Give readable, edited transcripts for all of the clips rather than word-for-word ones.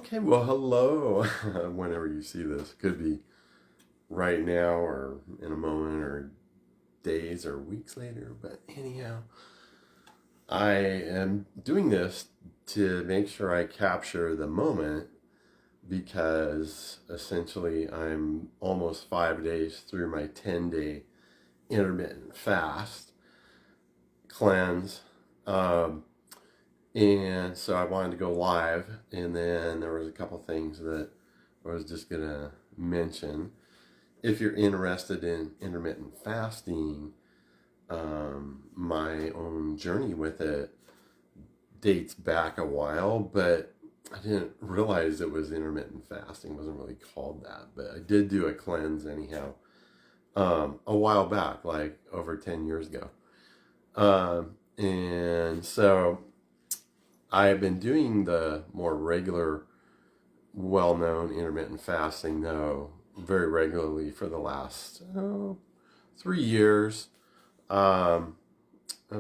Okay, well, hello. Whenever you see this, could be right now or in a moment or days or weeks later. But anyhow, I am doing this to make sure I capture the moment because essentially I'm almost 5 days through my 10-day intermittent fast cleanse. And so I wanted to go live, and then there was a couple things that I was just going to mention. If you're interested in intermittent fasting, my own journey with it dates back a while, but I didn't realize it was intermittent fasting. It wasn't really called that, but I did do a cleanse anyhow a while back, like over 10 years ago. And so I've been doing the more regular, well-known intermittent fasting, though, very regularly for the last 3 years. I've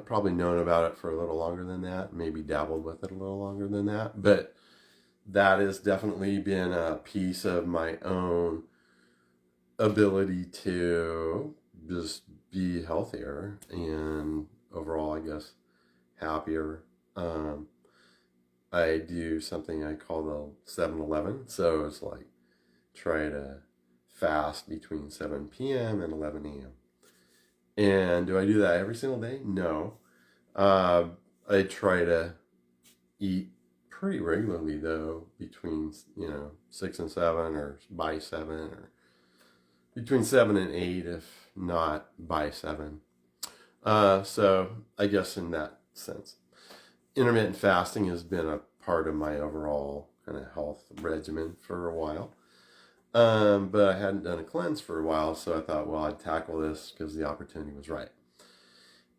probably known about it for a little longer than that, maybe dabbled with it a little longer than that, but that has definitely been a piece of my own ability to just be healthier and overall, I guess, happier. I do something I call the 7-Eleven. So it's like try to fast between 7 p.m. and 11 a.m. And do I do that every single day? No. I try to eat pretty regularly, though, between, 6 and 7 or by 7 or between 7 and 8, if not by 7. So I guess in that sense, intermittent fasting has been a part of my overall kind of health regimen for a while. But I hadn't done a cleanse for a while, so I thought, well, I'd tackle this because the opportunity was right.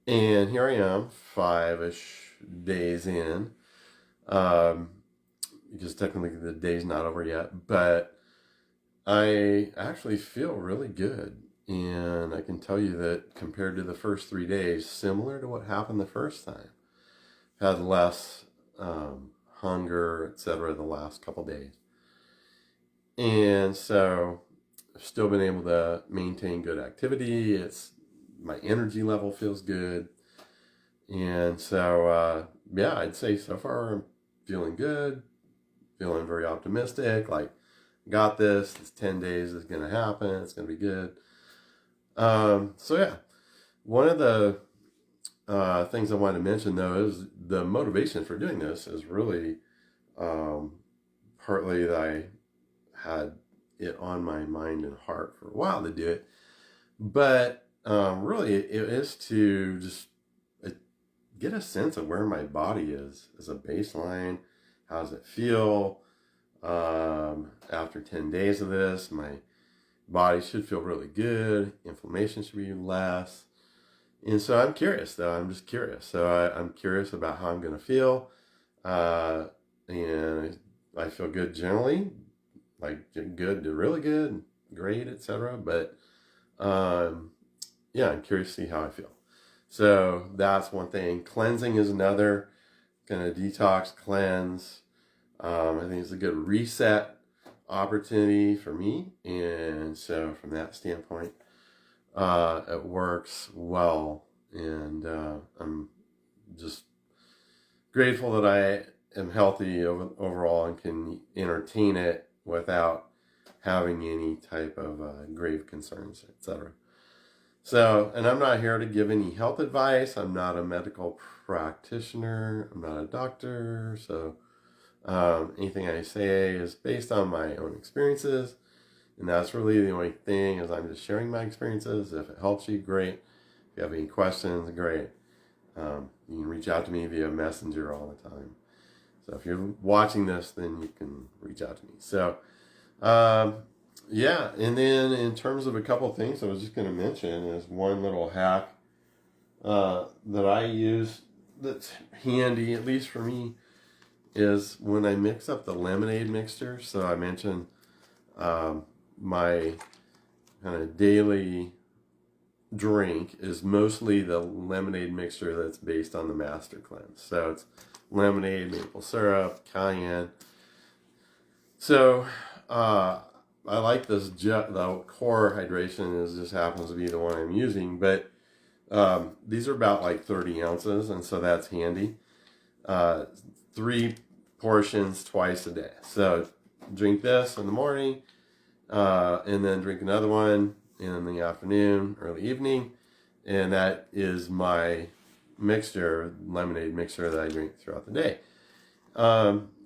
And here I am, 5-ish days in, because technically the day's not over yet, but I actually feel really good. And I can tell you that compared to the first 3 days, similar to what happened the first time, had less hunger, etc. the last couple days. And so I've still been able to maintain good activity. My energy level feels good. And so, I'd say so far I'm feeling good, feeling very optimistic, like, got this, it's 10 days, it's going to happen, it's going to be good. One of the things I wanted to mention, though, is the motivation for doing this is really partly that I had it on my mind and heart for a while to do it, but really it is to just get a sense of where my body is as a baseline. How does it feel after 10 days of this? My body should feel really good. Inflammation should be less. And so I'm curious, though. I'm just curious. So I'm curious about how I'm going to feel. And I feel good generally, like good to really good, great, etc. But I'm curious to see how I feel. So that's one thing. Cleansing is another. Kind of detox, cleanse. I think it's a good reset opportunity for me. And so from that standpoint, it works well, and I'm just grateful that I am healthy overall and can entertain it without having any type of grave concerns, etc. So, and I'm not here to give any health advice. I'm not a medical practitioner. I'm not a doctor. So anything I say is based on my own experiences. And that's really the only thing, is I'm just sharing my experiences. If it helps you, great. If you have any questions, great. You can reach out to me via Messenger all the time. So if you're watching this, then you can reach out to me. So, and then in terms of a couple of things I was just going to mention is one little hack that I use that's handy, at least for me, is when I mix up the lemonade mixture. So I mentioned my kind of daily drink is mostly the lemonade mixture that's based on the Master Cleanse. So it's lemonade, maple syrup, cayenne, So I like this the core hydration is just happens to be the one I'm using, but these are about like 30 ounces, and so that's handy. 3 portions twice a day. So drink this in the morning, and then drink another one in the afternoon, early evening, and that is my mixture, lemonade mixture that I drink throughout the day.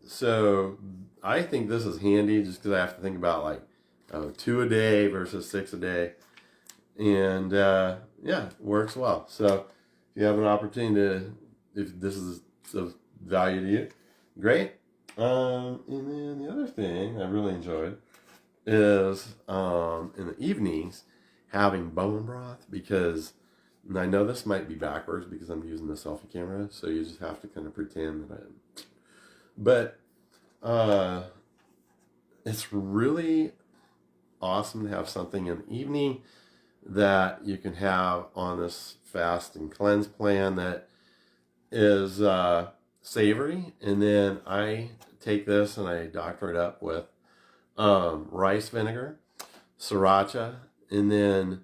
So I think this is handy just because I have to think about like 2 a day versus 6 a day, and yeah, works well. So if you have an opportunity to, if this is of value to you, great. And then the other thing I really enjoyed is in the evenings having bone broth, because, and I know this might be backwards because I'm using the selfie camera, so you just have to kind of pretend that I am. But it's really awesome to have something in the evening that you can have on this fast and cleanse plan that is savory. And then I take this and I doctor it up with rice vinegar, sriracha, and then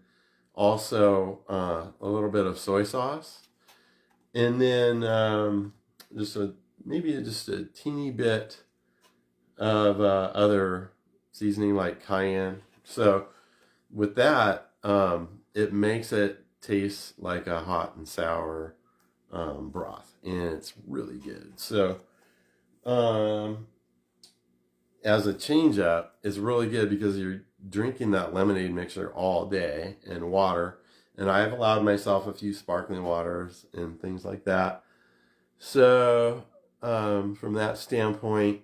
also a little bit of soy sauce, and then maybe just a teeny bit of other seasoning like cayenne. So with that, it makes it taste like a hot and sour broth, and it's really good. So as a change up, it's really good because you're drinking that lemonade mixture all day and water. And I've allowed myself a few sparkling waters and things like that. So from that standpoint,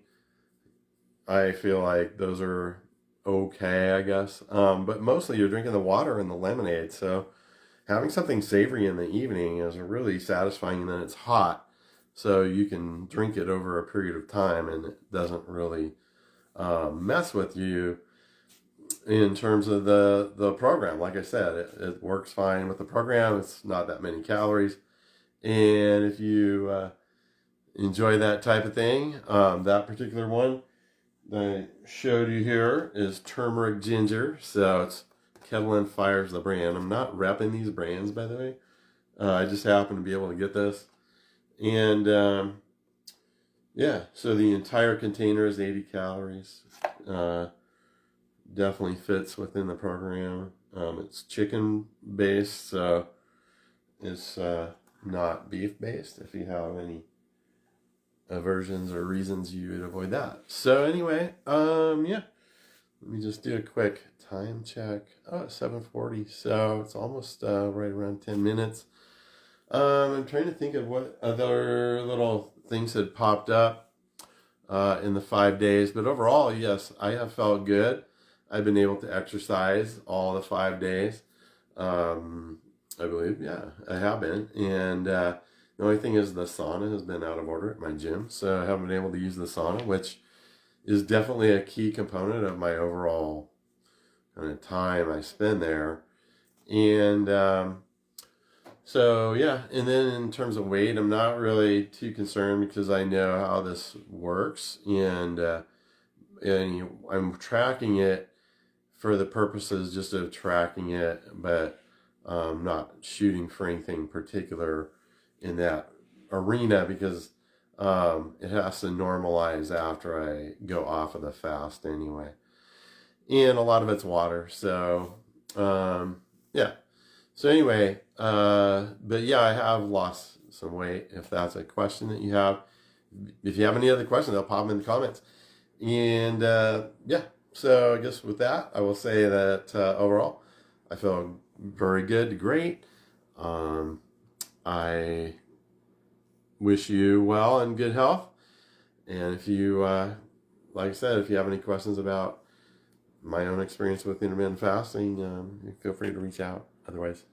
I feel like those are okay, I guess. But mostly you're drinking the water and the lemonade. So having something savory in the evening is really satisfying, and then it's hot. So you can drink it over a period of time and it doesn't really mess with you in terms of the program. Like I said, it works fine with the program. It's not that many calories. And if you enjoy that type of thing, that particular one that I showed you here is turmeric ginger. So it's Kettle and Fire's the brand. I'm not repping these brands, by the way. I just happen to be able to get this. And yeah, so the entire container is 80 calories. Definitely fits within the program. It's chicken based, so it's not beef based. If you have any aversions or reasons, you would avoid that. So anyway, yeah, let me just do a quick time check. Oh, it's 7:40, so it's almost right around 10 minutes. I'm trying to think of what other little things had popped up in the 5 days, but overall, yes, I have felt good. I've been able to exercise all the 5 days. I believe, yeah, I have been. And the only thing is the sauna has been out of order at my gym, so I haven't been able to use the sauna, which is definitely a key component of my overall kind of time I spend there. And so, yeah, and then in terms of weight, I'm not really too concerned because I know how this works, and I'm tracking it for the purposes just of tracking it, but not shooting for anything particular in that arena because it has to normalize after I go off of the fast anyway. And a lot of it's water, so yeah. So anyway, but yeah, I have lost some weight, if that's a question that you have. If you have any other questions, I'll pop them in the comments. And yeah, so I guess with that, I will say that overall, I feel very good to great. I wish you well and good health. And if you, like I said, if you have any questions about my own experience with intermittent fasting, feel free to reach out. Otherwise,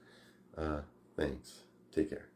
thanks. Take care.